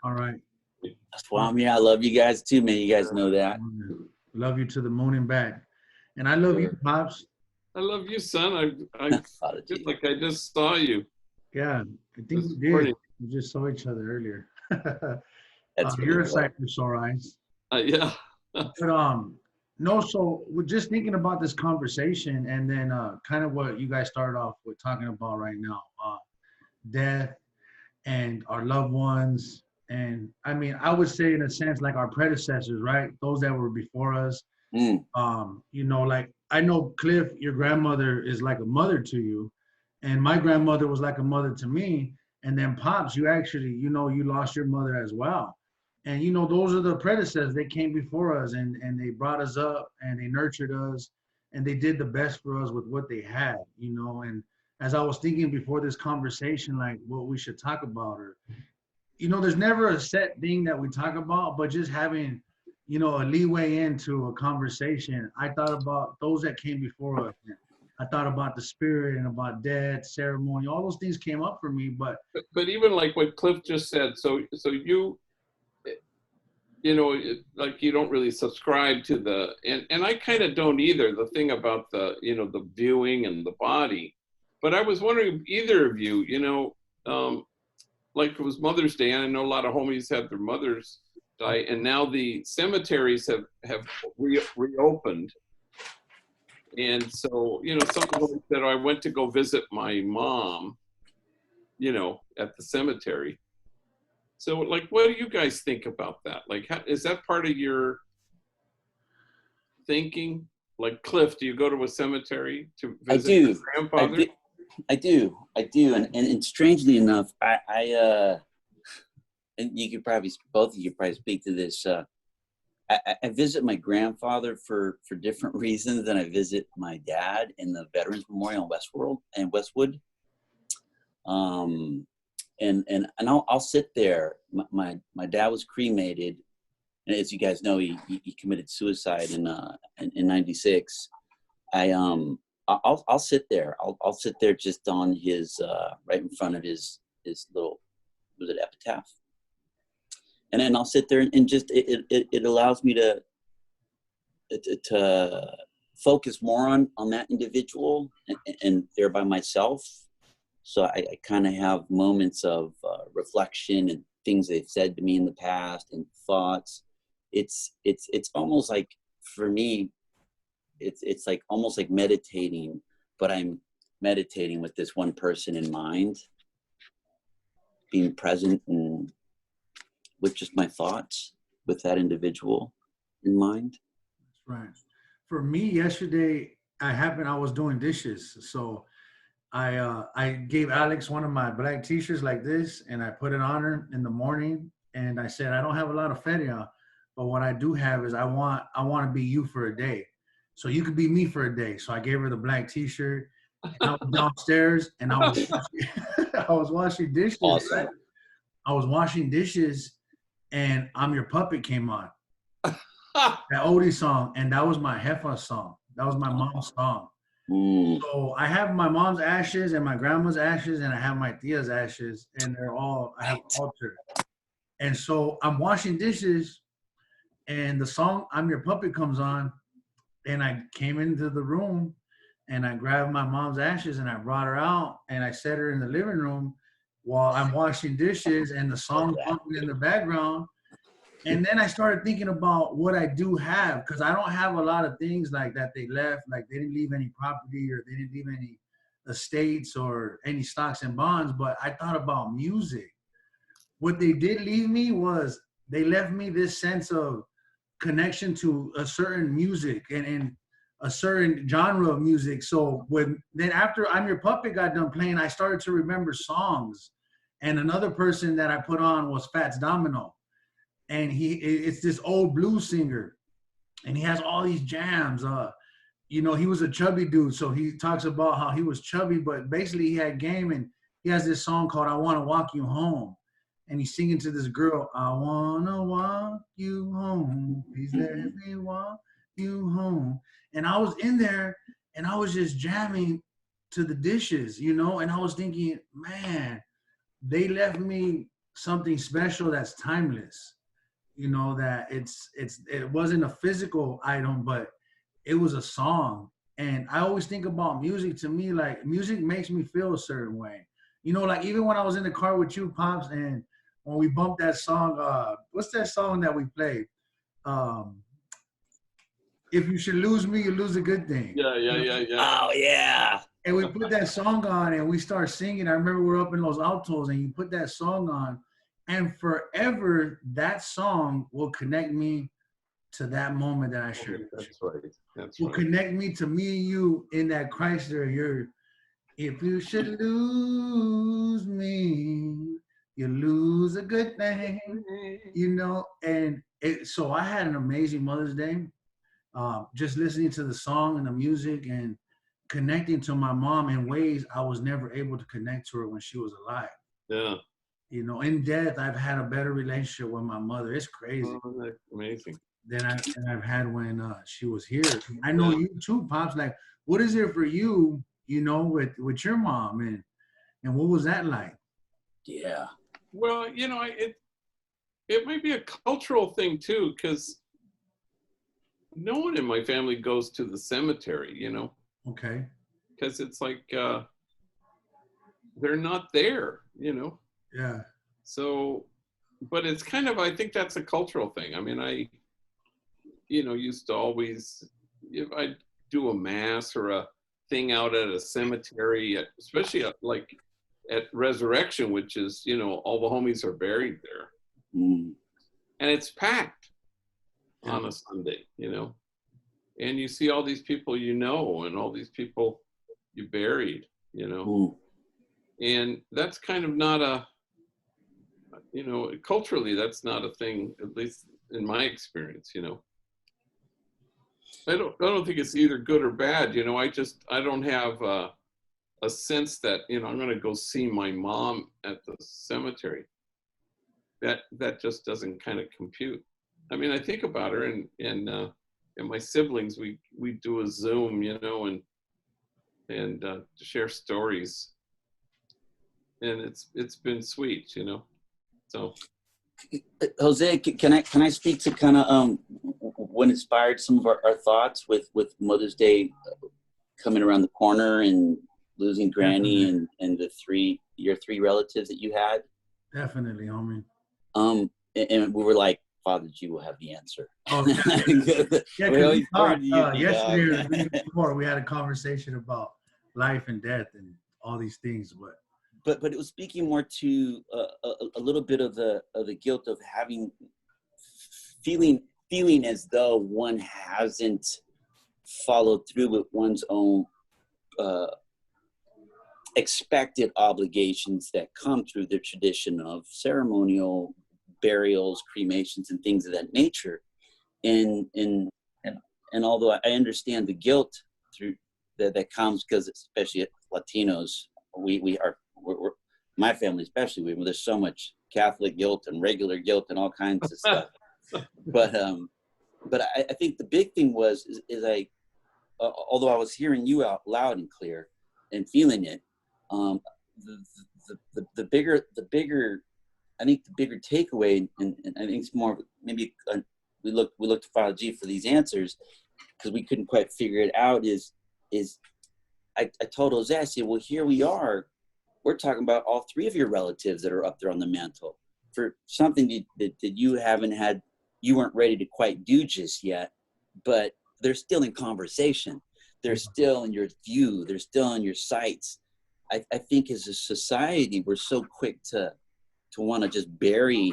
All right. Swami, I love you guys too, man. You guys know that. Love you to the moon and back. And I love you, Pops. I love you, son. I feel like I just saw you. Yeah, I think we did. We just saw each other earlier. That's really you're a cool. sight for sore eyes. Yeah. But no, so we're just thinking about this conversation, and then kind of what you guys started off with talking about right now, death and our loved ones. And I mean, I would say in a sense like our predecessors, right? Those that were before us. You know, like I know Cliff, your grandmother is like a mother to you, and my grandmother was like a mother to me. And then Pops, you actually, you know, you lost your mother as well. And you know, those are the predecessors. They came before us, and they brought us up, and they nurtured us, and they did the best for us with what they had, you know. And as I was thinking before this conversation, like what we should talk about, or you know, there's never a set thing that we talk about, but just having, you know, a leeway into a conversation. I thought about those that came before us. I thought about the spirit and about death, ceremony, all those things came up for me. But even like what Cliff just said, so you know, like you don't really subscribe to the, and I kind of don't either, the thing about the, you know, the viewing and the body. But I was wondering if either of you, you know, like it was Mother's Day, and I know a lot of homies had their mothers die, and now the cemeteries have reopened. And so, you know, someone said, oh, I went to go visit my mom, you know, at the cemetery. So, like, what do you guys think about that? Like, is that part of your thinking? Like, Cliff, do you go to a cemetery to visit your grandfather? I do. And strangely enough, I and you could probably, both of you probably speak to this. I visit my grandfather for different reasons than I visit my dad in the Veterans Memorial in Westwood. And I'll sit there. My dad was cremated, and as you guys know, he committed suicide in '96. I'll sit there. I'll sit there just on his right in front of his little, was it epitaph? And then I'll sit there and just it allows me to focus more on that individual and thereby myself. So I kind of have moments of reflection and things they've said to me in the past and thoughts. It's almost like, for me, it's like almost like meditating, but I'm meditating with this one person in mind, being present and with just my thoughts with that individual in mind. That's right. For me, yesterday, I was doing dishes. So I gave Alex one of my black t-shirts like this, and I put it on her in the morning, and I said, I don't have a lot of feria, but what I do have is I want to be you for a day. So you could be me for a day. So I gave her the black t-shirt, and I was downstairs, and I was washing dishes. Awesome. Right? I was washing dishes, and I'm Your Puppet came on. That oldie song, and that was my Hefa song. That was my mom's song. So I have my mom's ashes and my grandma's ashes, and I have my tia's ashes, and I have an altar. And so I'm washing dishes, and the song I'm Your Puppet comes on, and I came into the room, and I grabbed my mom's ashes, and I brought her out, and I set her in the living room while I'm washing dishes, and the song pumping in the background. And then I started thinking about what I do have, because I don't have a lot of things like that they left. Like they didn't leave any property, or they didn't leave any estates or any stocks and bonds. But I thought about music. What they did leave me was they left me this sense of connection to a certain music and a certain genre of music. So then after I'm Your Puppet got done playing, I started to remember songs. And another person that I put on was Fats Domino. And it's this old blues singer, and he has all these jams. You know, he was a chubby dude, so he talks about how he was chubby, but basically he had game, and he has this song called I Want to Walk You Home. And he's singing to this girl, I want to walk you home, please let me walk you home. And I was in there, and I was just jamming to the dishes, you know, and I was thinking, man, they left me something special that's timeless. You know, that it wasn't a physical item, but it was a song. And I always think about music. To me, like, music makes me feel a certain way. You know, like even when I was in the car with you, Pops, and when we bumped that song, what's that song that we played? Um, if you should lose me, you lose a good thing. Yeah, yeah, You know? yeah, yeah. Oh yeah. And we put that song on and we start singing. I remember we were up in Los Altos and you put that song on, and forever that song will connect me to that moment that I shared with you. That's right. That's Will right. connect me to me and you in that Chrysler. If you should lose me, you lose a good thing, you know. And so I had an amazing Mother's Day. Just listening to the song and the music and connecting to my mom in ways I was never able to connect to her when she was alive. Yeah. You know, in death, I've had a better relationship with my mother. It's crazy. Oh, that's amazing. Than I've had when she was here. I know Yeah. you too, Pops. Like, what is it for you? You know, with your mom, and what was that like? Yeah. Well, you know, it might be a cultural thing too, because no one in my family goes to the cemetery, you know, Okay. because it's like they're not there, you know. Yeah. So, but it's kind of, I think that's a cultural thing. I mean, I, you know, used to always, if I do a mass or a thing out at a cemetery, especially like at Resurrection, which is, you know, all the homies are buried there, Mm. and it's packed on a Sunday, you know, and you see all these people you know, and all these people you buried, you know, Mm. and that's kind of not a, you know, culturally, that's not a thing, at least in my experience, you know. I don't think it's either good or bad, you know. I don't have a sense that, you know, I'm going to go see my mom at the cemetery. That just doesn't kind of compute. I mean, I think about her and my siblings. We do a Zoom, you know, and share stories, and it's been sweet, you know. So Jose, can I speak to kind of what inspired some of our thoughts with Mother's Day coming around the corner and losing Granny and your three relatives that you had? Definitely, homie. And we were like, Father G will have the answer. Oh, yeah, We because always turn to you, yesterday or dog. the day before, we had a conversation about life and death and all these things. But it was speaking more to a little bit of the guilt of having feeling as though one hasn't followed through with one's own expected obligations that come through the tradition of ceremonial burials, cremations, and things of that nature. And although I understand the guilt through that comes, because especially Latinos, we're my family especially, there's so much Catholic guilt and regular guilt and all kinds of stuff. But I think the big thing is I, although I was hearing you out loud and clear and feeling it, the bigger I think the bigger takeaway, and I think it's more maybe we look to Father G for these answers because we couldn't quite figure it out. Is I told Jose, I said, well, here we are. We're talking about all three of your relatives that are up there on the mantle for something that you haven't had, you weren't ready to quite do just yet, but they're still in conversation. They're still in your view. They're still in your sights. I think as a society, we're so quick to want to just bury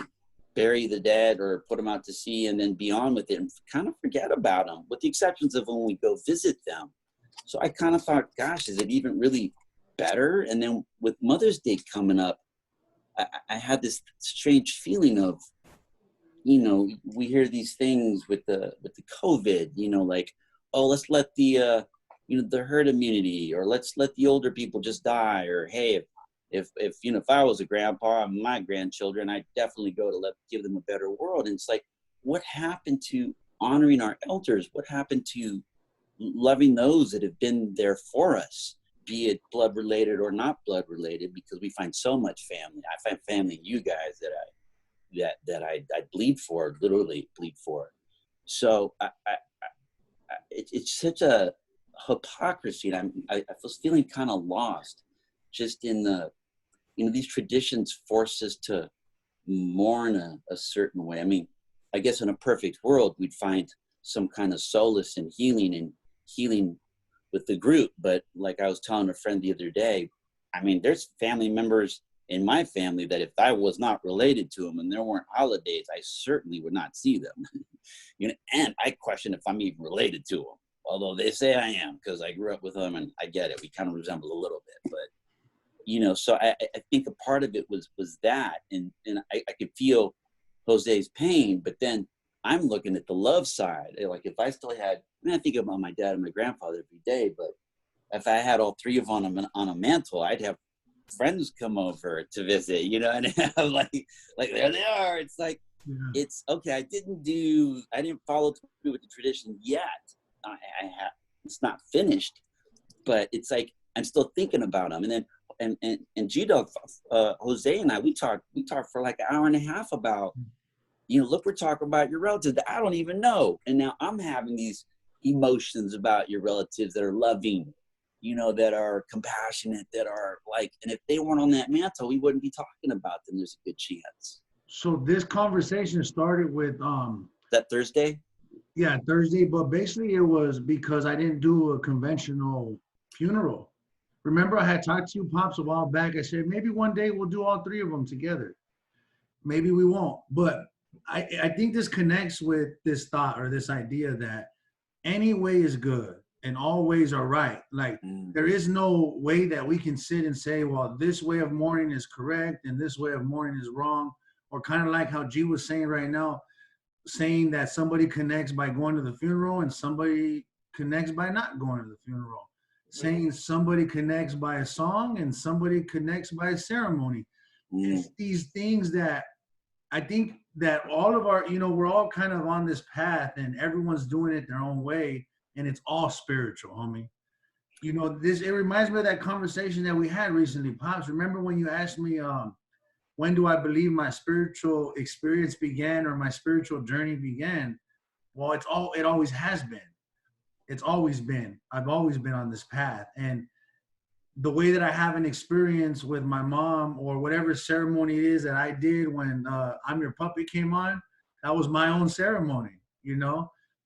the dead or put them out to sea and then be on with it and kind of forget about them, with the exceptions of when we go visit them. So I kind of thought, gosh, is it even really better? And then with Mother's Day coming up, I had this strange feeling of, you know, we hear these things with the COVID, you know, like, oh, let's let the herd immunity, or let's let the older people just die, or hey, if you know, if I was a grandpa and my grandchildren, I'd definitely go to give them a better world. And it's like, what happened to honoring our elders? What happened to loving those that have been there for us? be it blood related or not blood related, because we find so much family. I find family in you guys that I bleed for, literally bleed for. So it's such a hypocrisy, and I was feeling kind of lost, just in the, these traditions force us to mourn a certain way. I mean, I guess in a perfect world, we'd find some kind of solace and healing with the group. But like I was telling a friend the other day, I mean, there's family members in my family that if I was not related to them and there weren't holidays, I certainly would not see them. And I question if I'm even related to them, although they say I am because I grew up with them, and I get it. We kind of resemble a little bit, but so I think a part of it was that, and I could feel Jose's pain, but then I'm looking at the love side. Like if I still had, I think about my dad and my grandfather every day, but if I had all three of them on a mantle, I'd have friends come over to visit, and have like there they are. It's like, it's okay. I didn't follow through with the tradition yet. It's not finished, but it's like I'm still thinking about them. And then and G-Dog, Jose and we talked for like an hour and a half about, look, we're talking about your relatives that I don't even know, and now I'm having these emotions about your relatives that are loving, that are compassionate, that are like, and if they weren't on that mantle, we wouldn't be talking about them. There's a good chance. So this conversation started with that Thursday? Yeah, Thursday, but basically it was because I didn't do a conventional funeral. Remember, I had talked to you, Pops, a while back. I said, maybe one day we'll do all three of them together. Maybe we won't. But I think this connects with this thought or this idea that any way is good and all ways are right. Like there is no way that we can sit and say, well, this way of mourning is correct and this way of mourning is wrong. Or kind of like how G was saying right now, saying that somebody connects by going to the funeral and somebody connects by not going to the funeral. Saying somebody connects by a song and somebody connects by a ceremony. It's these things that I think that all of our, we're all kind of on this path and everyone's doing it their own way, and it's all spiritual, homie. It reminds me of that conversation that we had recently, Pops. Remember when you asked me, when do I believe my spiritual experience began or my spiritual journey began? Well, it always has been. It's always been. I've always been on this path. And the way that I have an experience with my mom or whatever ceremony it is that I did when I'm Your Puppet came on, that was my own ceremony,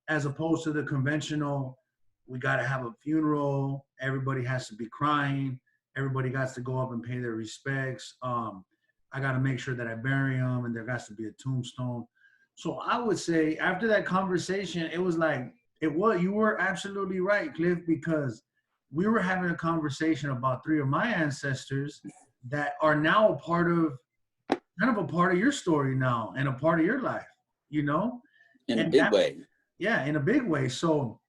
as opposed to the conventional, we got to have a funeral, everybody has to be crying, everybody got to go up and pay their respects. I got to make sure that I bury them and there has to be a tombstone. So I would say after that conversation, it was like, you were absolutely right, Cliff, because we were having a conversation about three of my ancestors that are now a part of your story now and a part of your life, In a big way. Yeah, in a big way. So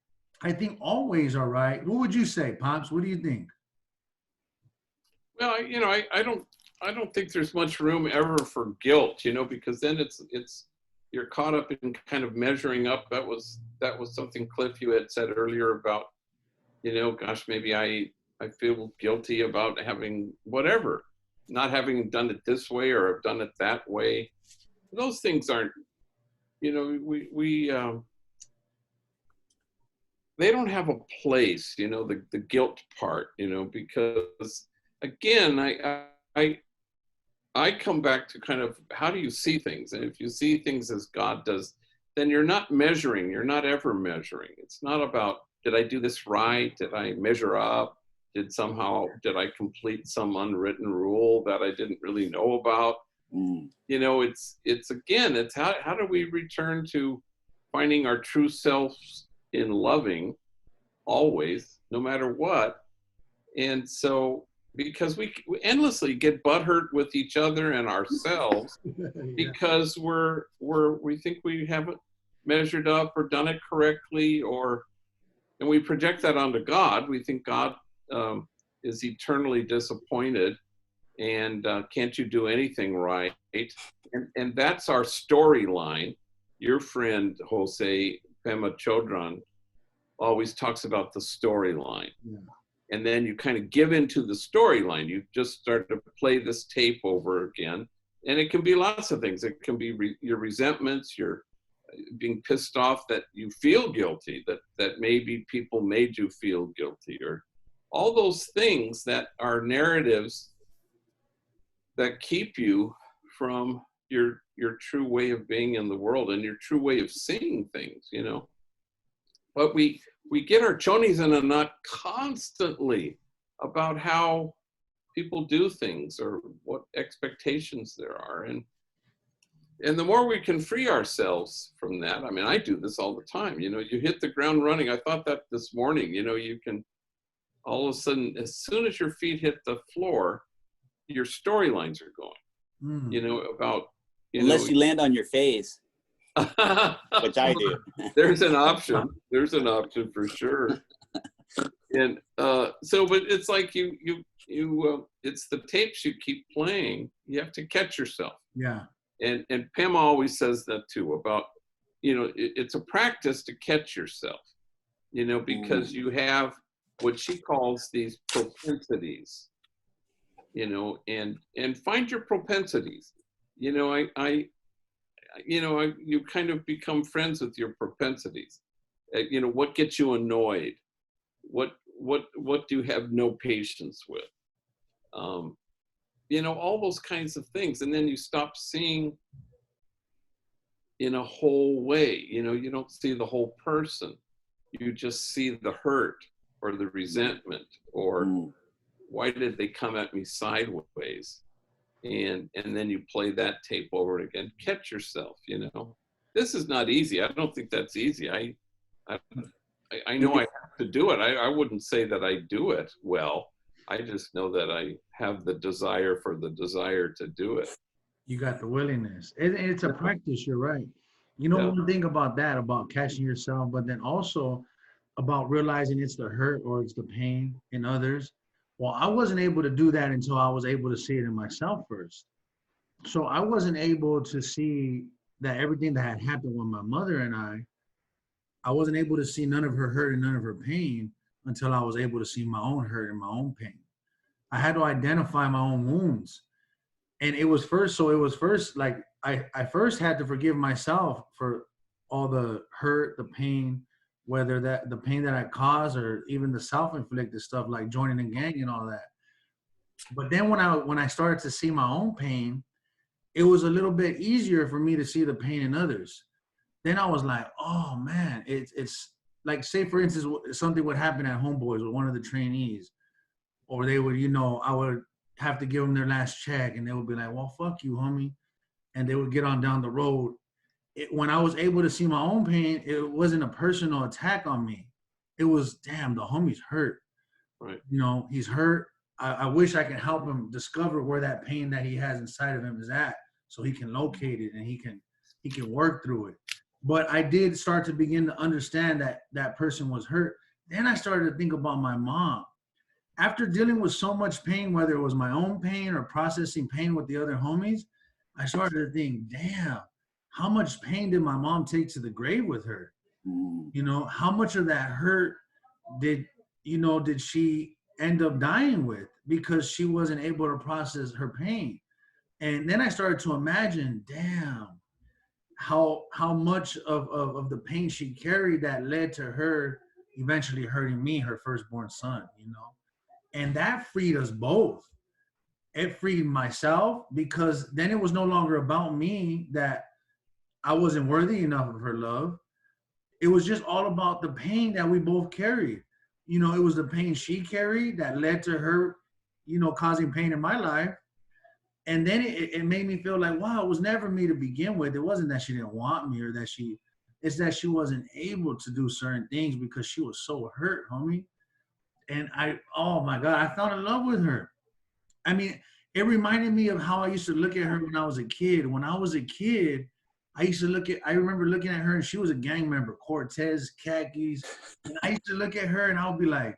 I think all ways are right. What would you say, Pops? What do you think? Well, I don't think there's much room ever for guilt, because then you're caught up in kind of measuring up. That was something, Cliff, you had said earlier about, gosh, maybe I feel guilty about having whatever, not having done it this way or have done it that way. Those things aren't, they don't have a place, the guilt part, because again, I come back to kind of how do you see things? And if you see things as God does, then you're not measuring. You're not ever measuring. It's not about, did I do this right? Did I measure up? Did I complete some unwritten rule that I didn't really know about? It's how do we return to finding our true selves in loving always, no matter what. And so, because we endlessly get butthurt with each other and ourselves because we think we haven't measured up or done it correctly, and we project that onto God. We think God is eternally disappointed and can't you do anything right? And that's our storyline. Your friend Jose Pema Chodron always talks about the storyline. and then you kind of give into the storyline. You just start to play this tape over again. And it can be lots of things. It can be your resentments, your being pissed off that you feel guilty, that maybe people made you feel guilty, or all those things that are narratives that keep you from your true way of being in the world and your true way of seeing things, you know. But we get our chonies in a knot constantly about how people do things or what expectations there are. And the more we can free ourselves from that, I mean, I do this all the time, you know, you hit the ground running. I thought that this morning, you know, you can all of a sudden, as soon as your feet hit the floor, your storylines are going, you know, about, unless you land on your face, which I do. There's an option. There's an option for sure. And so, but it's like you it's the tapes you keep playing. You have to catch yourself. Yeah. And Pam always says that too, about, you know, it's a practice to catch yourself, you know, because you have what she calls these propensities, you know, and find your propensities. You know, you kind of become friends with your propensities. You know, what gets you annoyed? What do you have no patience with? You know, all those kinds of things. And then you stop seeing in a whole way. You know, you don't see the whole person. You just see the hurt or the resentment or why did they come at me sideways? And then you play that tape over again. Catch yourself, you know. This is not easy. I don't think that's easy. I know I have to do it. I wouldn't say that I do it well. I just know that I have the desire to do it. You got the willingness. It's a practice, you're right. You know, one thing about that, about catching yourself, but then also about realizing it's the hurt or it's the pain in others. Well, I wasn't able to do that until I was able to see it in myself first. So I wasn't able to see that everything that had happened with my mother and I wasn't able to see none of her hurt and none of her pain until I was able to see my own hurt and my own pain. I had to identify my own wounds. And it was first like I first had to forgive myself for all the hurt, the pain, whether that the pain that I caused or even the self-inflicted stuff like joining a gang and all that. But then when I started to see my own pain, it was a little bit easier for me to see the pain in others. Then I was like, oh man, it's like, say for instance, something would happen at Homeboys with one of the trainees, or they would, you know, I would have to give them their last check and they would be like, well, fuck you, homie. And they would get on down the road. When I was able to see my own pain, it wasn't a personal attack on me. It was, damn, the homie's hurt. Right. You know, he's hurt. I wish I could help him discover where that pain that he has inside of him is at, so he can locate it and he can work through it. But I did start to begin to understand that that person was hurt. Then I started to think about my mom. After dealing with so much pain, whether it was my own pain or processing pain with the other homies, I started to think, damn, how much pain did my mom take to the grave with her? You know, how much of that hurt did she end up dying with because she wasn't able to process her pain? And then I started to imagine, damn, how much of the pain she carried that led to her eventually hurting me, her firstborn son, you know? And that freed us both. It freed myself because then it was no longer about me that I wasn't worthy enough of her love. It was just all about the pain that we both carried. You know, it was the pain she carried that led to her, you know, causing pain in my life. And then it made me feel like, wow, it was never me to begin with. It wasn't that she didn't want me or it's that she wasn't able to do certain things because she was so hurt, homie. And oh my God, I fell in love with her. I mean, it reminded me of how I used to look at her when I was a kid. When I was a kid, I remember looking at her and she was a gang member, Cortez, khakis. And I used to look at her and I would be like,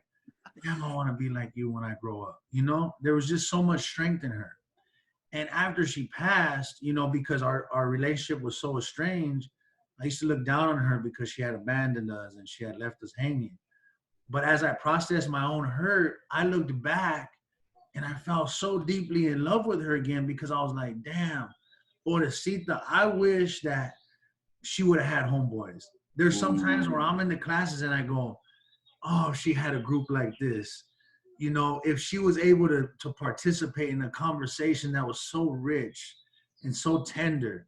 damn, I want to be like you when I grow up. You know, there was just so much strength in her. And after she passed, you know, because our relationship was so estranged, I used to look down on her because she had abandoned us and she had left us hanging. But as I processed my own hurt, I looked back and I felt so deeply in love with her again, because I was like, damn, Pobrecita, I wish that she would have had homeboys. There's sometimes where I'm in the classes and I go, oh, she had a group like this. You know, if she was able to participate in a conversation that was so rich and so tender,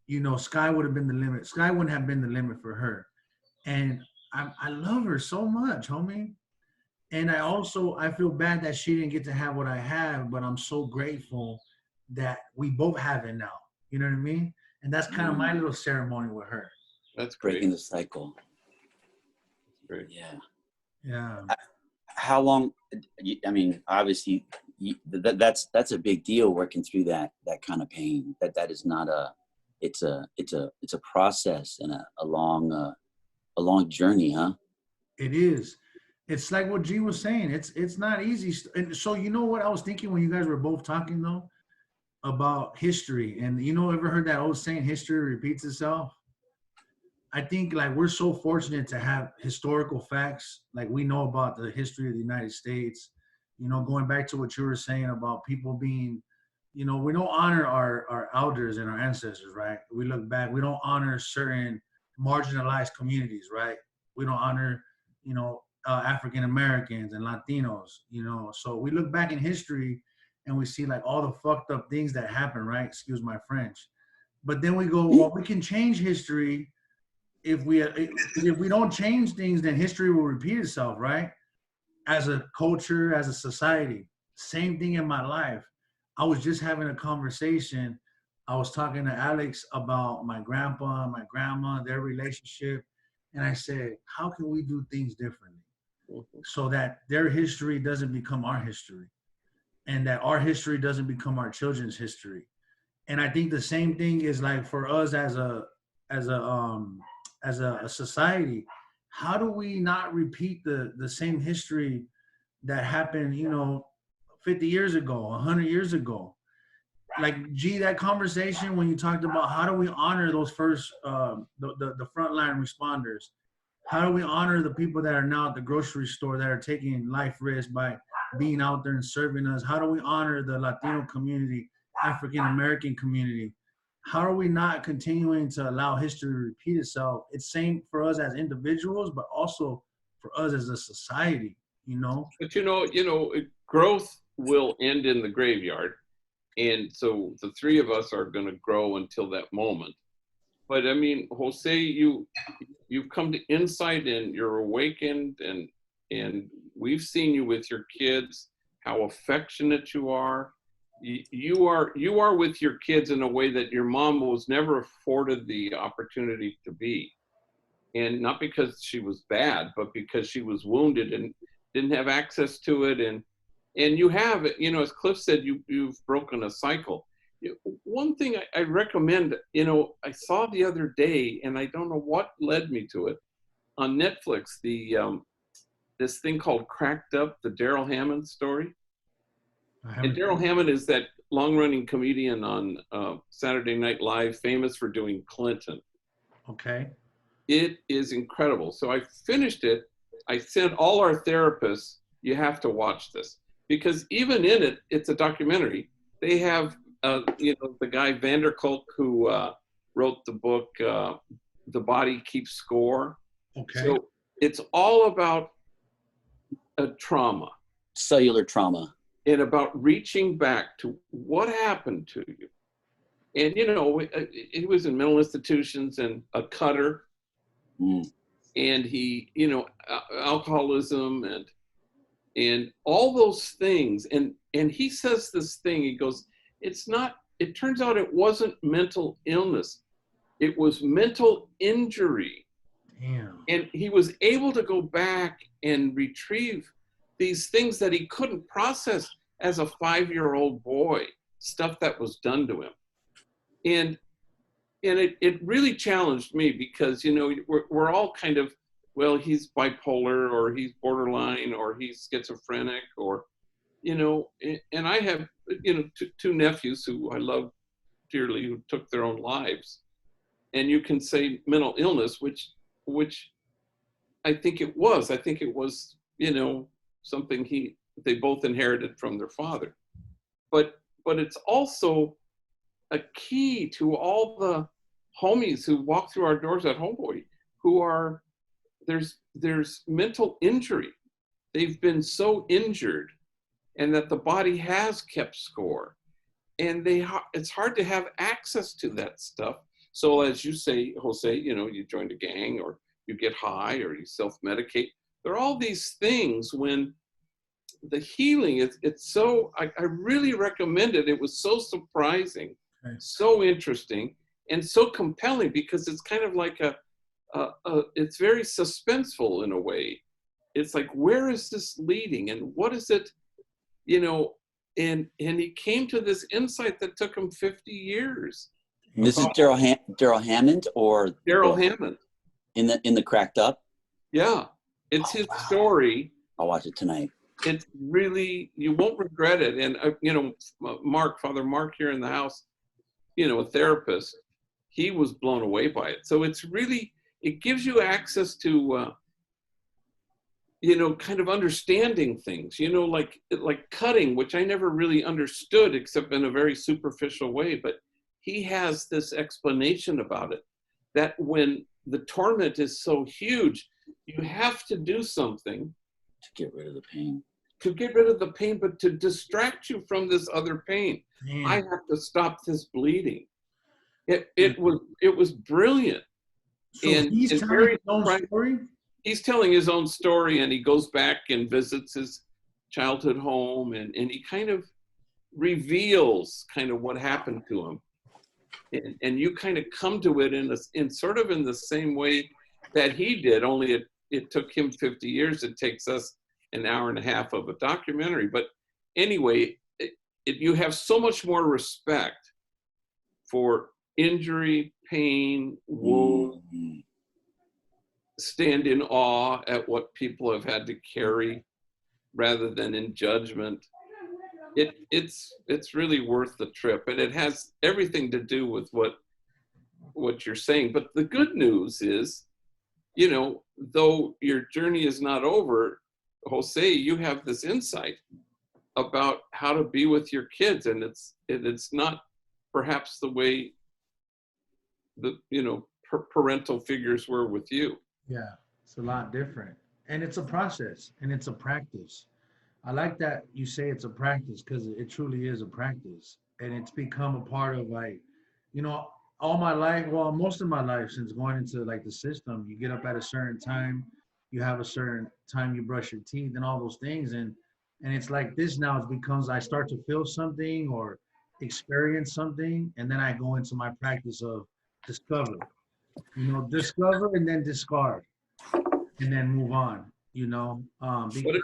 you know, sky would have been the limit. Sky wouldn't have been the limit for her. And I love her so much, homie. And I feel bad that she didn't get to have what I have, but I'm so grateful that we both have it now. You know what I mean? And that's kind of my little ceremony with her. That's great. Breaking the cycle. Great. Yeah. Yeah. How long? I mean, obviously, that's a big deal, working through that kind of pain. That is not a. It's a process and a long journey, huh? It is. It's like what G was saying. It's not easy. And so you know what I was thinking when you guys were both talking though about history, and you know, ever heard that old saying, history repeats itself? I think like we're so fortunate to have historical facts. Like we know about the history of the United States, you know, going back to what you were saying about people being, you know, we don't honor our elders and our ancestors, right? We look back, we don't honor certain marginalized communities, right? We don't honor, you know, African Americans and Latinos, you know. So we look back in history and we see like all the fucked up things that happen, right? Excuse my French. But then we go, well, we can change history if we don't change things, then history will repeat itself, right? As a culture, as a society. Same thing in my life. I was just having a conversation. I was talking to Alex about my grandpa and my grandma, their relationship. And I said, how can we do things differently so that their history doesn't become our history, and that our history doesn't become our children's history? And I think the same thing is like for us as a society. How do we not repeat the same history that happened, you know, 50 years ago, 100 years ago? Like, G, that conversation when you talked about how do we honor those first, the frontline responders? How do we honor the people that are now at the grocery store that are taking life risks by being out there and serving us? How do we honor the Latino community, African American community? How are we not continuing to allow history to repeat itself? It's same for us as individuals, but also for us as a society, you know? But growth will end in the graveyard. And so the three of us are going to grow until that moment. But I mean, Jose, you've come to insight and you're awakened, and we've seen you with your kids, how affectionate you are. You are with your kids in a way that your mom was never afforded the opportunity to be. And not because she was bad, but because she was wounded and didn't have access to it. And you have, as Cliff said, you've broken a cycle. One thing I recommend, I saw the other day, and I don't know what led me to it, on Netflix, this thing called Cracked Up, the Daryl Hammond story. And Daryl Hammond is that long-running comedian on Saturday Night Live, famous for doing Clinton. Okay. It is incredible. So I finished it. I sent all our therapists, you have to watch this. Because even in it, it's a documentary. They have, the guy Vanderkolk who wrote the book, The Body Keeps Score. Okay. So it's all about a trauma. Cellular trauma. And about reaching back to what happened to you. And, he was in mental institutions and a cutter. And he, alcoholism and all those things. And he says this thing, he goes, it turns out it wasn't mental illness. It was mental injury. Damn. And he was able to go back and retrieve these things that he couldn't process as a 5-year-old boy, stuff that was done to him. And it really challenged me because, we're all kind of, well, he's bipolar or he's borderline or he's schizophrenic or, and I have, two nephews who I love dearly who took their own lives. And you can say mental illness, which I think it was. I think it was, you know, something they both inherited from their father. But it's also a key to all the homies who walk through our doors at Homeboy who are, there's mental injury. They've been so injured, and that the body has kept score. And it's hard to have access to that stuff. So as you say, Jose, you know, you joined a gang, or you get high, or you self-medicate. There are all these things when the healing, it's so, I really recommend it. It was so surprising, so interesting, and so compelling, because it's kind of like it's very suspenseful in a way. It's like, where is this leading, and what is it, you know? And he came to this insight that took him 50 years. This is Daryl Hammond, or Daryl Hammond in the Cracked Up. Yeah, it's his story. I'll watch it tonight. It's really, you won't regret it. And you know, Father Mark here in the house, you know, a therapist, he was blown away by it. So it's really, it gives you access to you know, kind of understanding things, you know, like cutting, which I never really understood except in a very superficial way. But he has this explanation about it, that when the torment is so huge, you have to do something to get rid of the pain. To get rid of the pain, but to distract you from this other pain. Man. I have to stop this bleeding. It was brilliant. So and he's telling his own story? He's telling his own story, and he goes back and visits his childhood home, and he kind of reveals kind of what happened to him. And you kind of come to it in sort of in the same way that he did, only it took him 50 years. It takes us an hour and a half of a documentary. But anyway, you have so much more respect for injury, pain, wound, stand in awe at what people have had to carry rather than in judgment. It's really worth the trip, and it has everything to do with what you're saying. But the good news is, you know, though your journey is not over, Jose, you have this insight about how to be with your kids, and it's not perhaps the way the, you know, parental figures were with you. Yeah, it's a lot different, and it's a process, and it's a practice. I like that you say it's a practice, because it truly is a practice, and it's become a part of, like, you know, all my life, well, most of my life since going into like the system. You get up at a certain time, you have a certain time you brush your teeth and all those things, and it's like this now. It becomes, I start to feel something or experience something, and then I go into my practice of discover. You know, discover and then discard, and then move on. You know,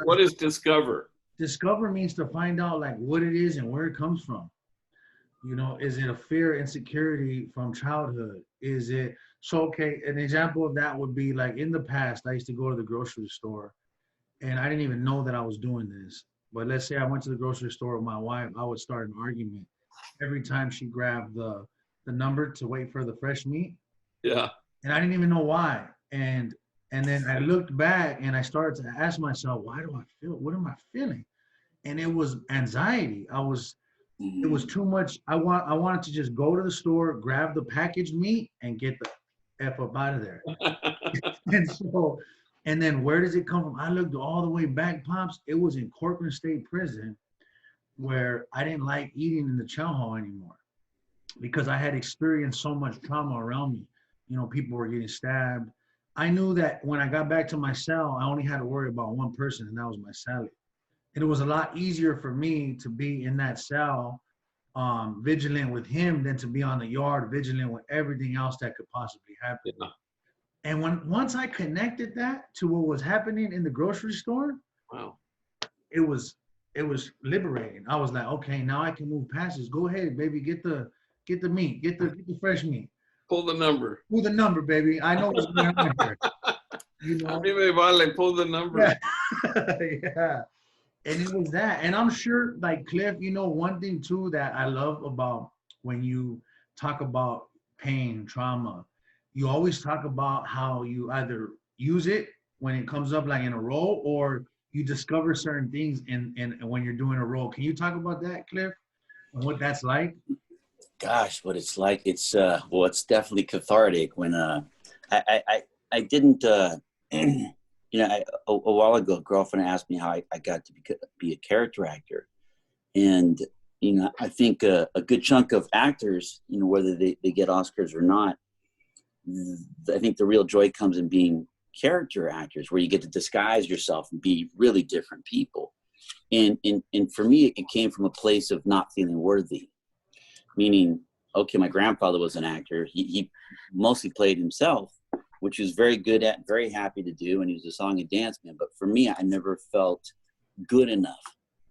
what is discover? Discover means to find out like what it is and where it comes from. You know, is it a fear, insecurity from childhood? Is it, so okay, an example of that would be like in the past, I used to go to the grocery store, and I didn't even know that I was doing this. But let's say I went to the grocery store with my wife, I would start an argument every time she grabbed the number to wait for the fresh meat. Yeah. And I didn't even know why. And then I looked back and I started to ask myself, why do I feel, what am I feeling? And it was anxiety. It was too much. I wanted to just go to the store, grab the packaged meat, and get the F up out of there. And then where does it come from? I looked all the way back, Pops. It was in Corcoran State Prison, where I didn't like eating in the chow hall anymore, because I had experienced so much trauma around me. You know, people were getting stabbed. I knew that when I got back to my cell, I only had to worry about one person, and that was my cellie. And it was a lot easier for me to be in that cell, vigilant with him, than to be on the yard, vigilant with everything else that could possibly happen. Yeah. And once I connected that to what was happening in the grocery store, wow, it was liberating. I was like, okay, now I can move past this. Go ahead, baby, get the meat, get the fresh meat. Pull the number. Pull the number, baby. I know what's going on here. You know? Pull the number. Yeah. And it was that. And I'm sure, like, Cliff, you know, one thing too that I love about when you talk about pain, trauma, you always talk about how you either use it when it comes up like in a role, or you discover certain things in when you're doing a role. Can you talk about that, Cliff, and what that's like? Gosh, what it's like. It's well, it's definitely cathartic when I didn't you know, a while ago, a girlfriend asked me how I got to be a character actor. And, you know, I think a good chunk of actors, you know, whether they get Oscars or not, I think the real joy comes in being character actors, where you get to disguise yourself and be really different people. And for me, it came from a place of not feeling worthy, meaning, okay, my grandfather was an actor. He mostly played himself, which he was very good at, very happy to do, and he was a song and dance man. But for me, I never felt good enough.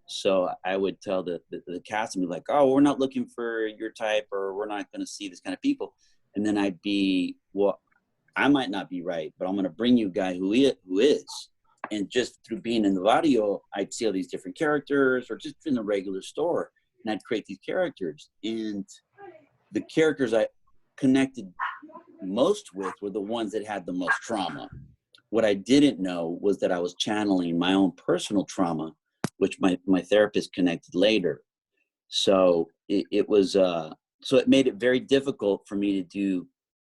So I would tell the cast and be like, oh, we're not looking for your type, or we're not going to see this kind of people. And then I'd be, well, I might not be right, but I'm going to bring you a guy who is. And just through being in the audio, I'd see all these different characters, or just in the regular store, and I'd create these characters. And the characters I connected most with were the ones that had the most trauma. What I didn't know was that I was channeling my own personal trauma, which my therapist connected later. So it was, so it made it very difficult for me to do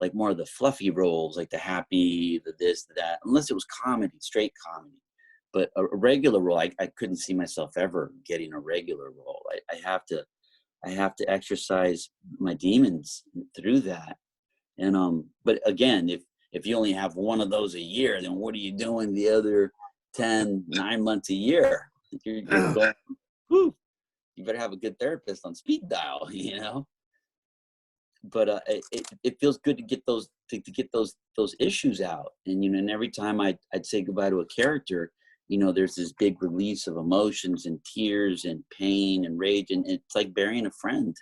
like more of the fluffy roles, like the happy, the this, the that, unless it was comedy, straight comedy. But a regular role, I couldn't see myself ever getting a regular role. I have to exercise my demons through that. And but again, if you only have one of those a year, then what are you doing the other 9 months a year? You're going, whew, you better have a good therapist on speed dial, you know. But it feels good to get those get those issues out. And you know, and every time I'd say goodbye to a character, you know, there's this big release of emotions and tears and pain and rage, and it's like burying a friend.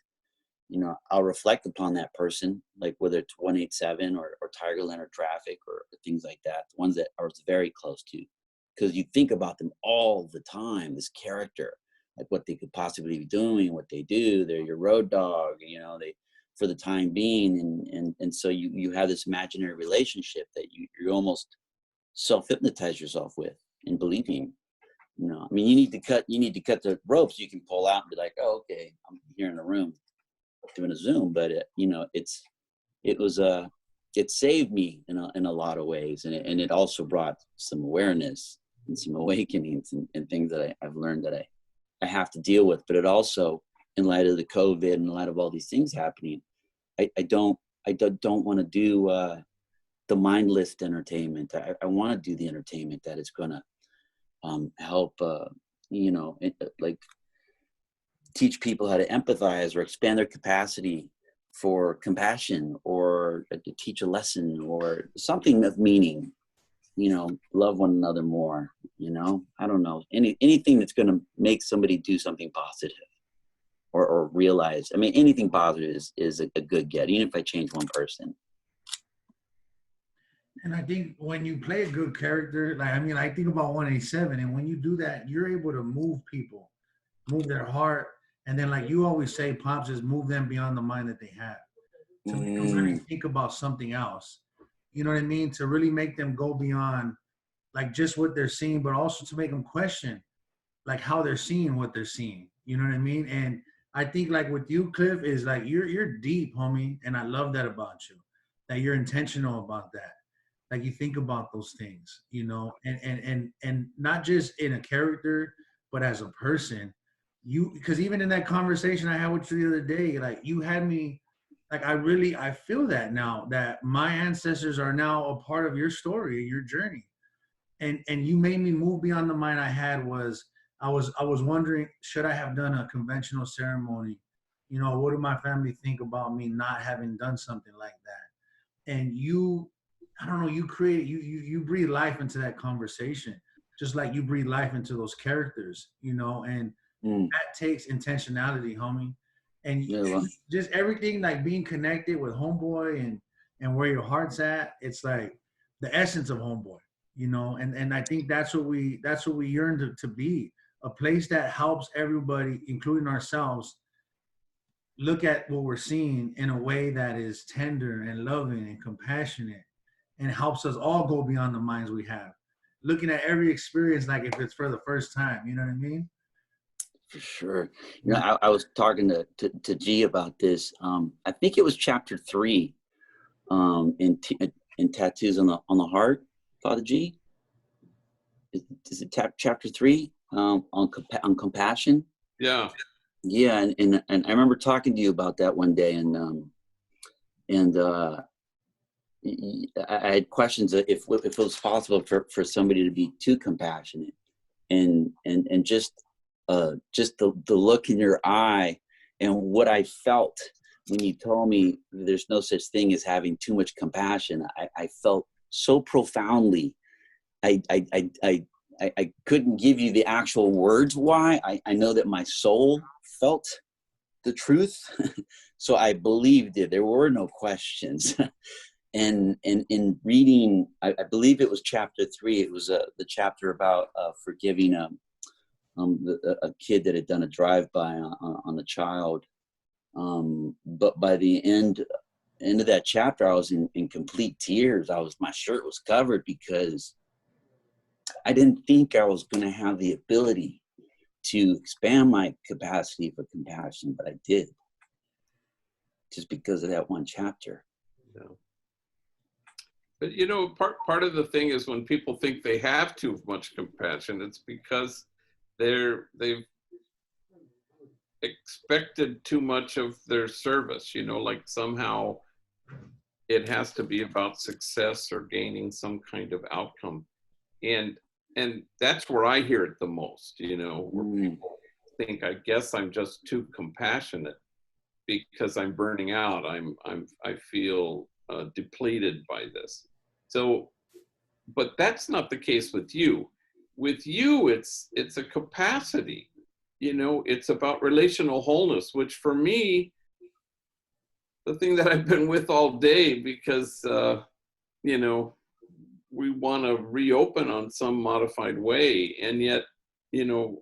You know, I'll reflect upon that person, like whether it's 187 or Tigerland or Traffic or things like that, the ones that I was very close to, because you think about them all the time, this character, like what they could possibly be doing, what they do. They're your road dog, you know, they, for the time being. And so you have this imaginary relationship that you almost self-hypnotize yourself with and believing. You know, I mean, you need to cut the ropes. You can pull out and be like, oh, okay, I'm here in the room doing a Zoom. But you know, it saved me in a lot of ways, and it also brought some awareness and some awakenings and things that I've learned that I have to deal with. But it also, in light of the COVID and in light of all these things happening, I don't want to do the mindless entertainment. I want to do the entertainment that is going to help, you know, like teach people how to empathize or expand their capacity for compassion, or to teach a lesson or something of meaning. You know, love one another more. You know, I don't know, anything that's going to make somebody do something positive, or realize. I mean, anything positive is a good get, even if I change one person. And I think when you play a good character, like, I mean, I think about 187, and when you do that, you're able to move people, move their heart, and then, like you always say, Pops, is move them beyond the mind that they have, to make them really think about something else. You know what I mean? To really make them go beyond like just what they're seeing, but also to make them question like how they're seeing what they're seeing. You know what I mean? And I think like with you, Cliff, is like you're deep, homie, and I love that about you. That you're intentional about that. Like you think about those things, you know, and not just in a character, but as a person. You, because even in that conversation I had with you the other day, like you had me, like I feel that now that my ancestors are now a part of your story, your journey, and you made me move beyond the mind I had. I was wondering, should I have done a conventional ceremony? You know, what do my family think about me not having done something like that? And you, I don't know, you create, you breathe life into that conversation, just like you breathe life into those characters, you know, and that takes intentionality, homie. And Yeah, well, just everything, like being connected with Homeboy and where your heart's at, it's like the essence of Homeboy, you know. And I think that's what we yearn to be, a place that helps everybody, including ourselves, look at what we're seeing in a way that is tender and loving and compassionate, and helps us all go beyond the minds we have. looking at every experience like if it's for the first time. You know what I mean? For sure. You know, I was talking to G about this. I think it was chapter 3 in Tattoos on the Heart, Father G. Is it chapter 3 on compassion? Yeah. Yeah, and I remember talking to you about that one day, and I had questions if it was possible for somebody to be too compassionate, and just the look in your eye and what I felt when you told me there's no such thing as having too much compassion. I felt so profoundly. I couldn't give you the actual words why. I know that my soul felt the truth. So I believed it. There were no questions. And in reading, I believe it was chapter 3. It was the chapter about forgiving a kid that had done a drive-by on a child. But by the end of that chapter, I was in complete tears. My shirt was covered because I didn't think I was going to have the ability to expand my capacity for compassion, but I did, just because of that one chapter. Yeah. But you know, part of the thing is when people think they have too much compassion, it's because they've expected too much of their service. You know, like somehow it has to be about success or gaining some kind of outcome, and that's where I hear it the most. You know, where people think, I guess I'm just too compassionate because I'm burning out. I feel depleted by this. So, but that's not the case with you. With you, it's a capacity. You know, it's about relational wholeness, which for me, the thing that I've been with all day, because you know, we want to reopen on some modified way, and yet, you know,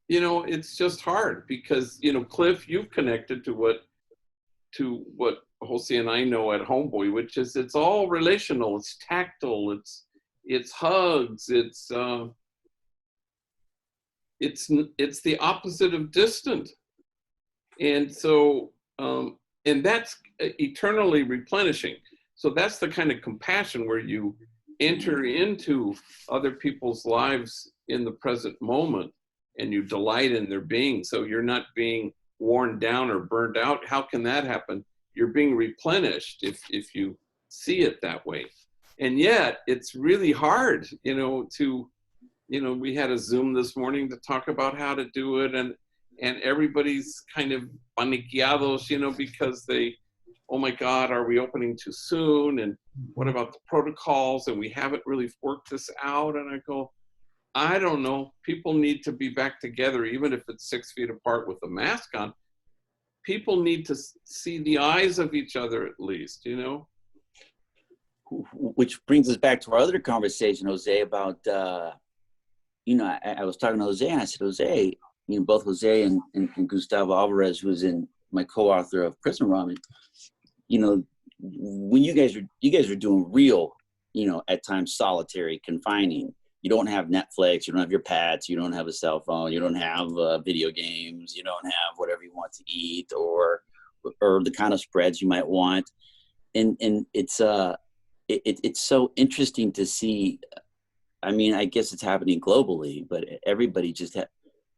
it's just hard because, you know, Cliff, you've connected to what Jose and I know at Homeboy, which is it's all relational, it's tactile, it's hugs, it's the opposite of distant, and so and that's eternally replenishing. So that's the kind of compassion where you enter into other people's lives in the present moment and you delight in their being. So you're not being worn down or burned out. How can that happen? You're being replenished if you see it that way. And yet it's really hard, you know, we had a Zoom this morning to talk about how to do it, and everybody's kind of paniqueados, you know, because oh my God, are we opening too soon? And what about the protocols? And we haven't really worked this out. And I go, I don't know. People need to be back together, even if it's 6 feet apart with a mask on. People need to see the eyes of each other at least, you know? Which brings us back to our other conversation, Jose, about, you know, I was talking to Jose and I said, Jose, you know, both Jose and Gustavo Alvarez, who is my co-author of Prison Ramen, you know, when you guys are doing real, you know, at times solitary confining, you don't have Netflix, you don't have your pets, you don't have a cell phone, you don't have video games, you don't have whatever you want to eat or the kind of spreads you might want. And it's so interesting to see. I mean, I guess it's happening globally, but everybody just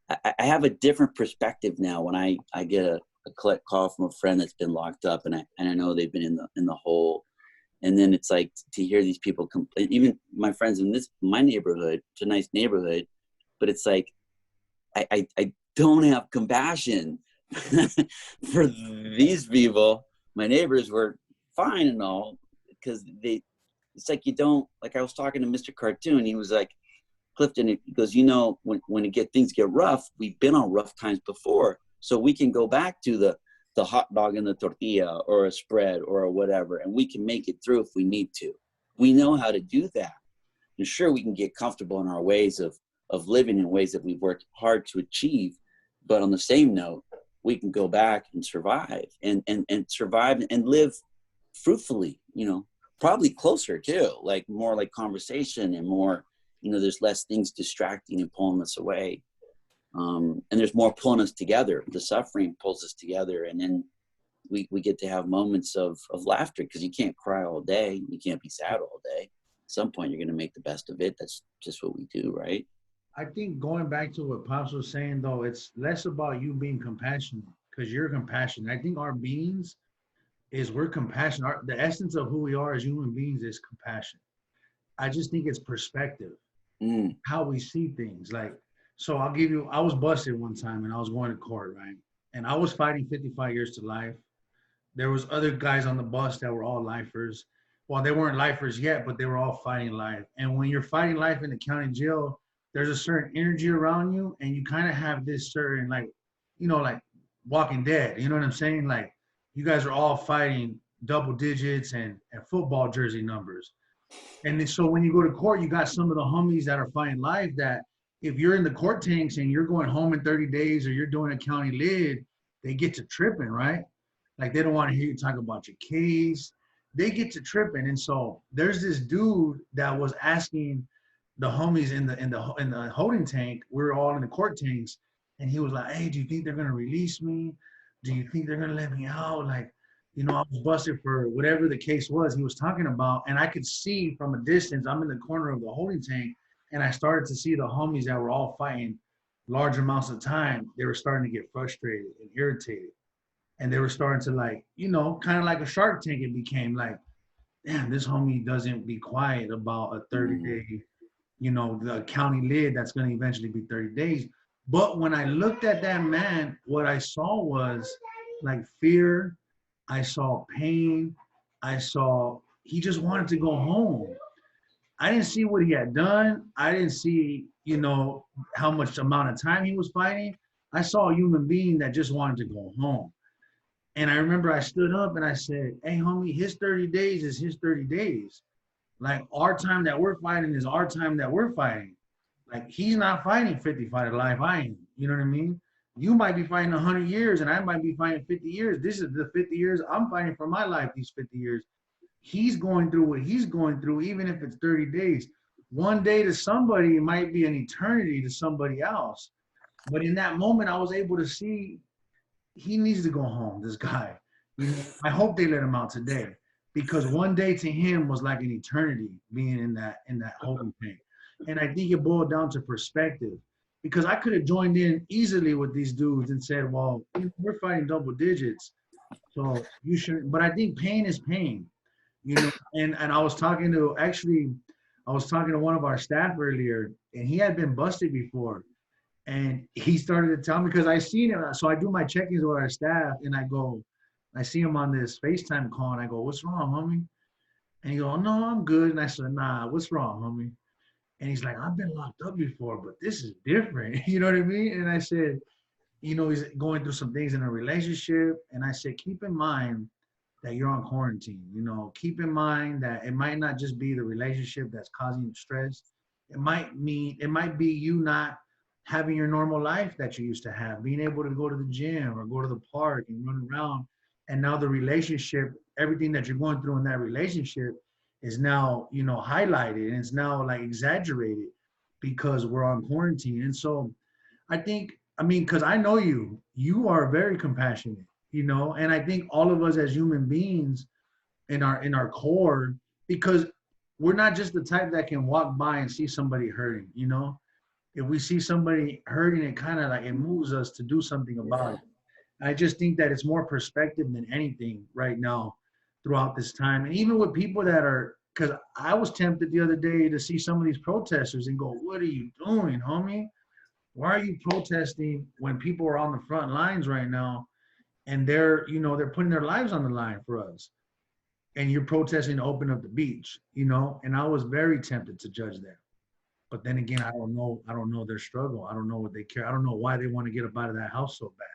I have a different perspective now when I get a collect call from a friend that's been locked up and I know they've been in the hole. And then it's like to hear these people complain, even my friends in my neighborhood, it's a nice neighborhood, but it's like, I don't have compassion for these people. My neighbors were fine and all, because it's like you don't, like I was talking to Mr. Cartoon, he was like, Clifton, he goes, you know, when things get rough, we've been on rough times before. So we can go back to the hot dog and the tortilla or a spread or whatever, and we can make it through if we need to. We know how to do that. And sure, we can get comfortable in our ways of living in ways that we've worked hard to achieve. But on the same note, we can go back and survive and survive and live fruitfully, you know, probably closer too, like more like conversation and more, you know, there's less things distracting and pulling us away. And there's more pulling us together. The suffering pulls us together, and then we get to have moments of laughter, because you can't cry all day. You can't be sad all day. At some point, you're going to make the best of it. That's just what we do, right? I think going back to what Pops was saying, though, it's less about you being compassionate, because you're compassionate. I think our beings is we're compassionate. The essence of who we are as human beings is compassion. I just think it's perspective, how we see things. Like, so I'll give you, I was busted one time and I was going to court, right? And I was fighting 55 years to life. There was other guys on the bus that were all lifers. Well, they weren't lifers yet, but they were all fighting life. And when you're fighting life in the county jail, there's a certain energy around you, and you kind of have this certain, like, you know, like Walking Dead, you know what I'm saying? Like, you guys are all fighting double digits and football jersey numbers. And then, so when you go to court, you got some of the homies that are fighting life that if you're in the court tanks and you're going home in 30 days or you're doing a county lid, they get to tripping, right? Like, they don't want to hear you talk about your case. They get to tripping. And so there's this dude that was asking the homies in the holding tank, we're all in the court tanks, and he was like, hey, do you think they're going to release me? Do you think they're going to let me out? Like, you know, I was busted for whatever the case was he was talking about. And I could see from a distance, I'm in the corner of the holding tank, and I started to see the homies that were all fighting large amounts of time. They were starting to get frustrated and irritated. And they were starting to, like, you know, kind of like a Shark Tank. It became like, damn, this homie doesn't be quiet about a 30-day, you know, the county lid that's going to eventually be 30 days. But when I looked at that man, what I saw was like fear. I saw pain. I saw he just wanted to go home. I didn't see what he had done. I didn't see, you know, how much amount of time he was fighting. I saw a human being that just wanted to go home. And I remember I stood up and I said, hey, homie, his 30 days is his 30 days. Like, our time that we're fighting is our time that we're fighting. Like, he's not fighting 55 to life, I am. You know what I mean? You might be fighting 100 years and I might be fighting 50 years. This is the 50 years I'm fighting for my life, these 50 years. He's going through what he's going through, even if it's 30 days. One day to somebody, it might be an eternity to somebody else. But in that moment, I was able to see he needs to go home, this guy. You know, I hope they let him out today, because one day to him was like an eternity being in that holding tank. And I think it boiled down to perspective, because I could have joined in easily with these dudes and said, well, we're fighting double digits, so you should. But I think pain is pain, you know. And I was talking to one of our staff earlier, and he had been busted before. And he started to tell me, because I seen him. So I do my check-ins with our staff, and I see him on this FaceTime call, and I go, what's wrong, homie? And he goes, no, I'm good. And I said, nah, what's wrong, homie? And he's like, I've been locked up before, but this is different. You know what I mean? And I said, you know, he's going through some things in a relationship. And I said, keep in mind that you're on quarantine. You know, keep in mind that it might not just be the relationship that's causing you stress. It might be you not having your normal life that you used to have, being able to go to the gym or go to the park and run around. And now the relationship, everything that you're going through in that relationship is now, you know, highlighted, and it's now like exaggerated because we're on quarantine. And so I think, I mean, because I know you are very compassionate, you know, and I think all of us as human beings in our core, because we're not just the type that can walk by and see somebody hurting, you know. If we see somebody hurting, it kind of like, it moves us to do something about it. I just think that it's more perspective than anything right now throughout this time. And even with people that are, because I was tempted the other day to see some of these protesters and go, what are you doing, homie? Why are you protesting when people are on the front lines right now and they're, you know, they're putting their lives on the line for us? And you're protesting to open up the beach, you know? And I was very tempted to judge them. But then again, I don't know their struggle. I don't know what they care. I don't know why they want to get up out of that house so bad.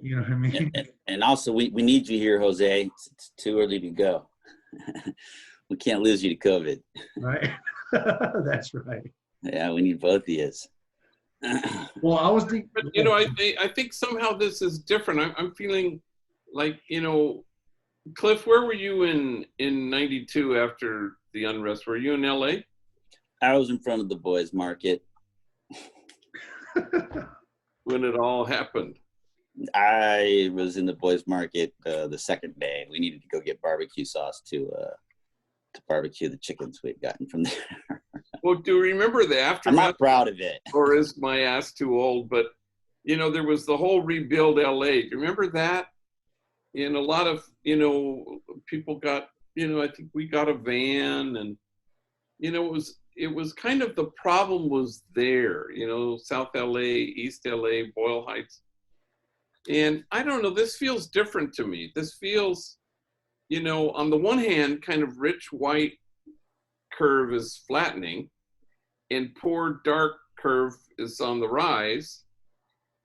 You know what I mean? And also, we need you here, Jose. It's too early to go. We can't lose you to COVID. Right? That's right. Yeah, we need both of you. Well, I was thinking. But, you know, I think somehow this is different. I'm feeling like, you know, Cliff, where were you in '92 after the unrest? Were you in LA? I was in front of the boys' market. When it all happened? I was in the boys' market the second day. We needed to go get barbecue sauce to barbecue the chickens we'd gotten from there. Well, do you remember the aftermath? I'm not proud of it. Or is my ass too old? But, you know, there was the whole Rebuild LA. Do you remember that? And a lot of, you know, people got, you know, I think we got a van, and, you know, it was kind of, the problem was there, you know, South LA, East LA, Boyle Heights. And I don't know, this feels different to me. This feels, you know, on the one hand, kind of rich white curve is flattening, and poor dark curve is on the rise.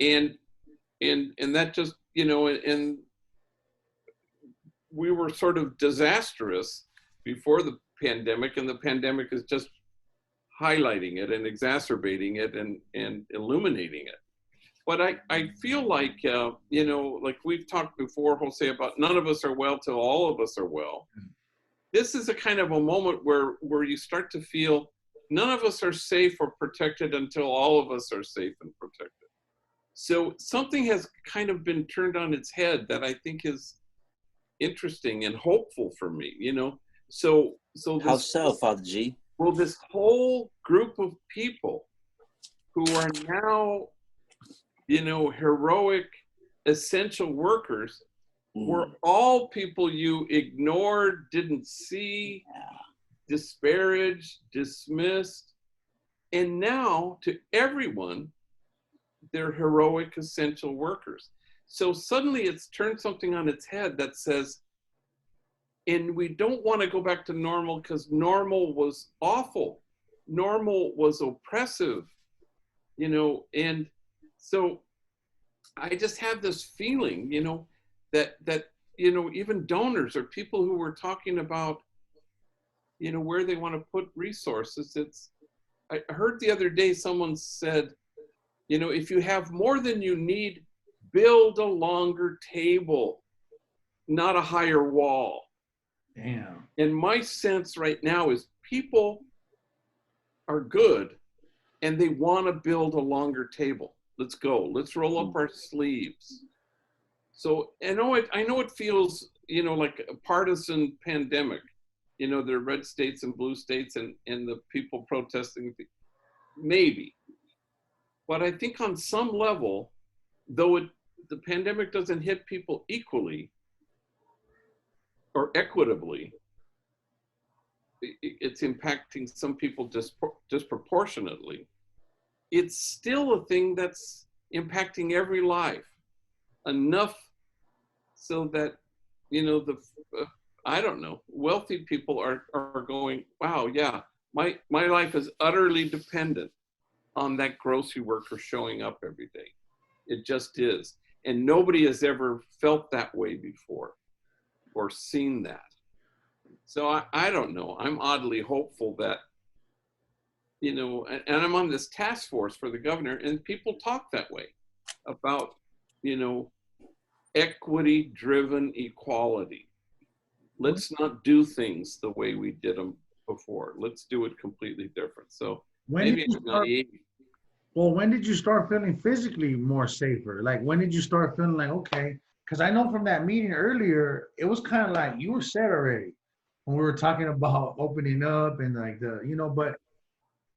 And that just, you know, and we were sort of disastrous before the pandemic, and the pandemic is just highlighting it and exacerbating it and illuminating it. But I feel like, you know, like we've talked before, Jose, about none of us are well till all of us are well. This is a kind of a moment where you start to feel none of us are safe or protected until all of us are safe and protected. So something has kind of been turned on its head that I think is interesting and hopeful for me, you know? So How so, Father G? Well, this whole group of people who are now, you know, heroic, essential workers were all people you ignored, didn't see, disparaged, dismissed. And now, to everyone, they're heroic, essential workers. So suddenly it's turned something on its head that says, and we don't want to go back to normal because normal was awful. Normal was oppressive, you know, and so I just have this feeling, you know, that, you know, even donors or people who were talking about, you know, where they want to put resources. I heard the other day someone said, you know, if you have more than you need, build a longer table, not a higher wall. Damn. And my sense right now is people are good and they want to build a longer table. Let's go. Let's roll up our sleeves. So I know it feels, you know, like a partisan pandemic. You know, there are red states and blue states and the people protesting, maybe. But I think on some level, though the pandemic doesn't hit people equally or equitably, it's impacting some people disproportionately. It's still a thing that's impacting every life enough so that, you know, I don't know, wealthy people are going, wow, yeah, my life is utterly dependent on that grocery worker showing up every day. It just is. And nobody has ever felt that way before or seen that. So I don't know. I'm oddly hopeful that, you know, and I'm on this task force for the governor, and people talk that way about, you know, equity-driven equality. Let's not do things the way we did them before. Let's do it completely different. So maybe I'm naive. Well, when did you start feeling physically more safer? Like, when did you start feeling like, okay, because I know from that meeting earlier, it was kind of like you were set already when we were talking about opening up and like the, you know, but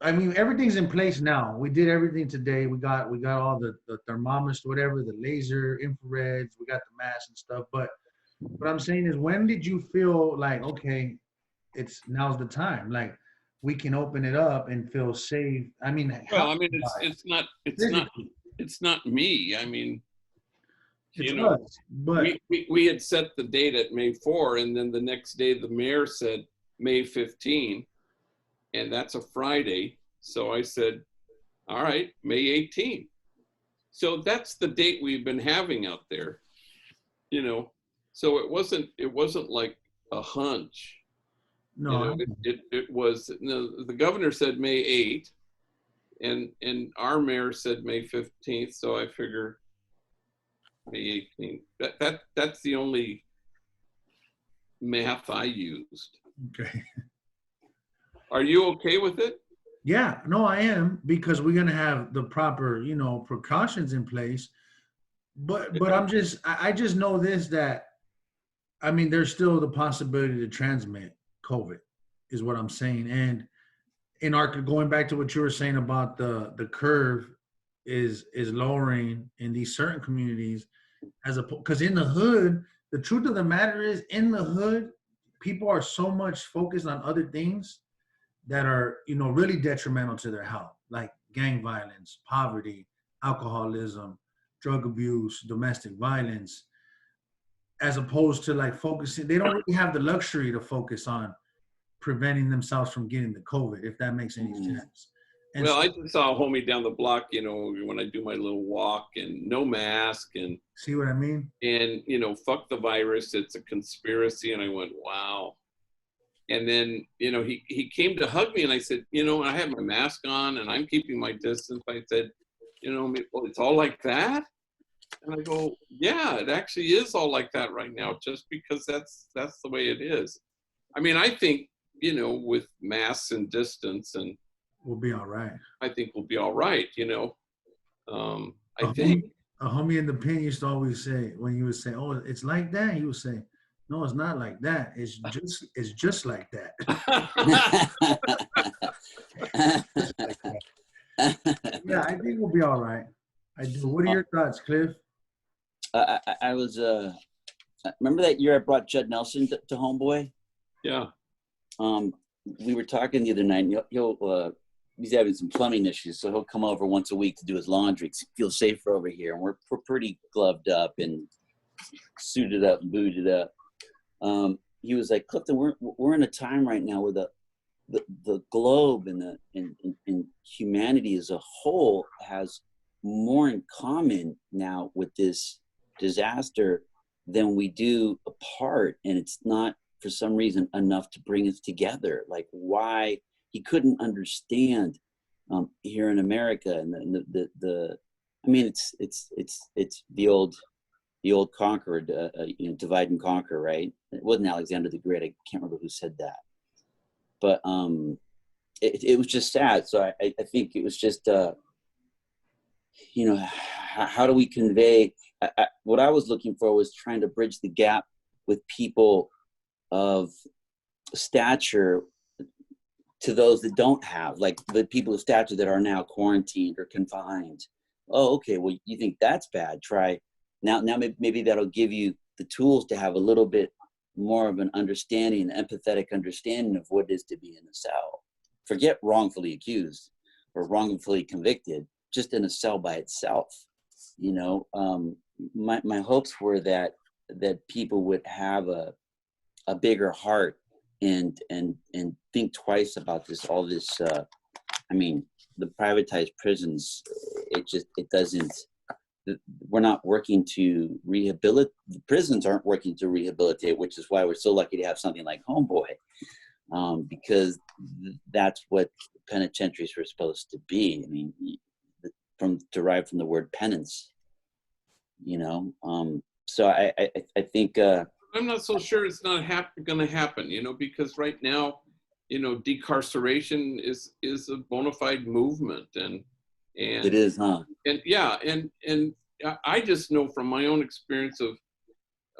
I mean, everything's in place now. We did everything today. We got all the thermometers, whatever, the laser, infrareds, we got the masks and stuff. But what I'm saying is, when did you feel like, okay, now's the time? Like, we can open it up and feel safe. I mean, Well, I mean, it's not me. I mean, you know, but we had set the date at May 4, and then the next day the mayor said May 15, and that's a Friday. So I said, all right, May 18. So that's the date we've been having out there, you know. So it wasn't like a hunch. no, You know, it was, the governor said May 8, and our mayor said May 15th. So I figure May 18th. That's the only math I used. Okay. Are you okay with it? Yeah, no, I am, because we're gonna have the proper, precautions in place. But I just know this, that I mean, there's still the possibility to transmit COVID, is what I'm saying. And in our, going back to what you were saying about the curve is lowering in these certain communities, as a, because in the hood, the truth of the matter is, in the hood, people are so much focused on other things that are, really detrimental to their health, like gang violence, poverty, alcoholism, drug abuse, domestic violence, as opposed to like focusing. They don't really have the luxury to focus on preventing themselves from getting the COVID, if that makes any sense. And Well, so, I just saw a homie down the block, when I do my little walk, and no mask, and see what I mean? fuck the virus, it's a conspiracy. And I went, wow. And then, he came to hug me, and I said, I have my mask on and I'm keeping my distance. I said, well, it's all like that. And I go, yeah, it actually is all like that right now, just because that's the way it is. I mean, I think, with masks and distance, and We'll be all right. I think we'll be all right, A I think. homie in the pen used to always say, when he would say, "Oh, it's like that," he would say, "No, it's not like that. It's just like that." Yeah, I think we'll be all right. I do. What are your thoughts, Cliff? I was remember that year I brought Judd Nelson to Homeboy? Yeah. We were talking the other night, and he's having some plumbing issues, so he'll come over once a week to do his laundry. He feels safer over here, and we're pretty gloved up and suited up and booted up. He was like, Clifton, we're in a time right now where the globe and humanity as a whole has more in common now with this disaster than we do apart, and it's not for some reason enough to bring us together. Like, why he couldn't understand here in America, and the I mean, it's the old conqueror, divide and conquer, right? It wasn't Alexander the Great. I can't remember who said that, but it was just sad. So I think it was just how do we convey? What I was looking for was trying to bridge the gap with people of stature to those that don't have, like the people of stature that are now quarantined or confined. Oh, okay. Well, you think that's bad? Try now. Maybe that'll give you the tools to have a little bit more of an understanding, an empathetic understanding of what it is to be in a cell. Forget wrongfully accused or wrongfully convicted, just in a cell by itself. My hopes were that people would have a bigger heart and think twice about all this. I mean, the privatized prisons, it doesn't. We're not working to rehabilitate. The prisons aren't working to rehabilitate, which is why we're so lucky to have something like Homeboy, because that's what penitentiaries were supposed to be. I mean, derived from the word penance. So I think. I'm not so sure it's not going to happen, because right now, decarceration is a bona fide movement, and it is, huh? And yeah, and I just know from my own experience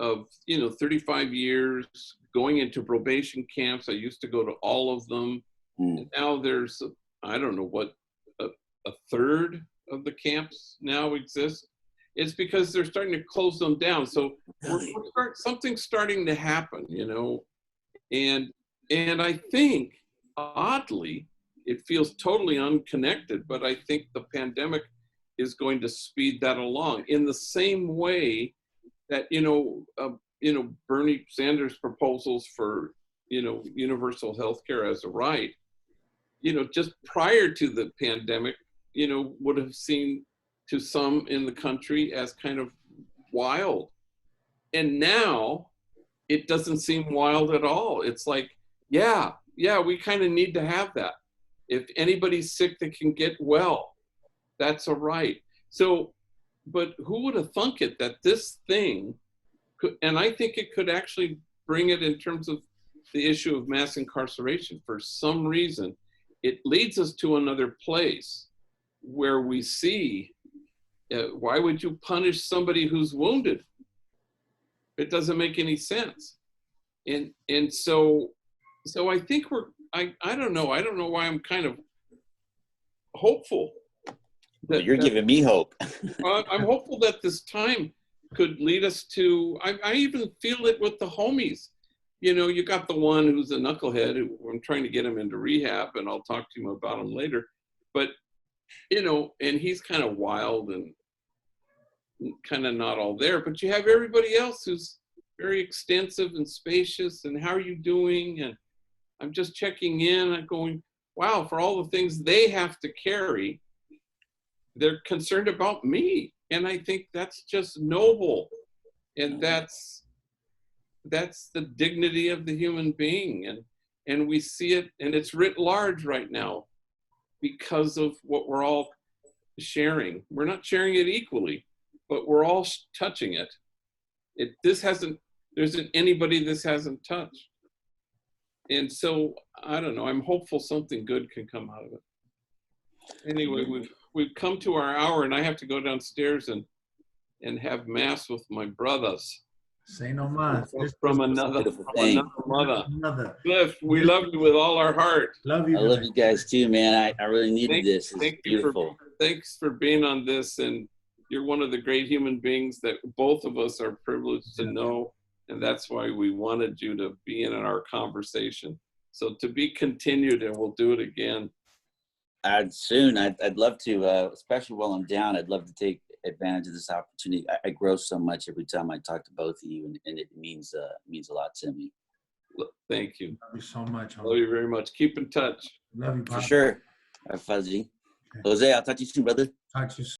of 35 years going into probation camps. I used to go to all of them, and now there's I don't know what a third of the camps now exist. It's because they're starting to close them down. So something's starting to happen, and I think oddly, it feels totally unconnected, but I think the pandemic is going to speed that along in the same way that, Bernie Sanders' proposals for, universal health care as a right, just prior to the pandemic, would have seemed to some in the country as kind of wild. And now it doesn't seem wild at all. It's like, yeah, we kind of need to have that. If anybody's sick that can get well, that's a right. So, but who would have thunk it that this thing could, and I think it could actually bring it in terms of the issue of mass incarceration. For some reason, it leads us to another place where we see, why would you punish somebody who's wounded? It doesn't make any sense. And so I think I don't know why I'm kind of hopeful. You're giving me hope. I'm hopeful that this time could lead us to, I even feel it with the homies. You know, you got the one who's a knucklehead who I'm trying to get him into rehab, and I'll talk to him about him later. But, you know, and he's kind of wild and kind of not all there. But you have everybody else who's very extensive and spacious, and how are you doing? And I'm just checking in and going, wow, for all the things they have to carry, they're concerned about me. And I think that's just noble. And that's the dignity of the human being. And we see it, and it's writ large right now because of what we're all sharing. We're not sharing it equally, but we're all touching it. There isn't anybody this hasn't touched. And so, I don't know, I'm hopeful something good can come out of it. Anyway, we've come to our hour, and I have to go downstairs and have mass with my brothers. Say no more. From another mother. Cliff, we love you with all our heart. Love you. I love you guys too, man. I really needed this. It's beautiful. Thanks for being on this, and you're one of the great human beings that both of us are privileged to know, and that's why we wanted you to be in our conversation. So to be continued, and we'll do it again. Soon. I'd love to, especially while I'm down. I'd love to take advantage of this opportunity. I grow so much every time I talk to both of you, and it means a lot to me. Thank you. Love you so much. Love you very much. Keep in touch. Love you, Pop. For sure. All right, Fuzzy. Okay. Jose, I'll talk to you soon, brother. Talk to you soon.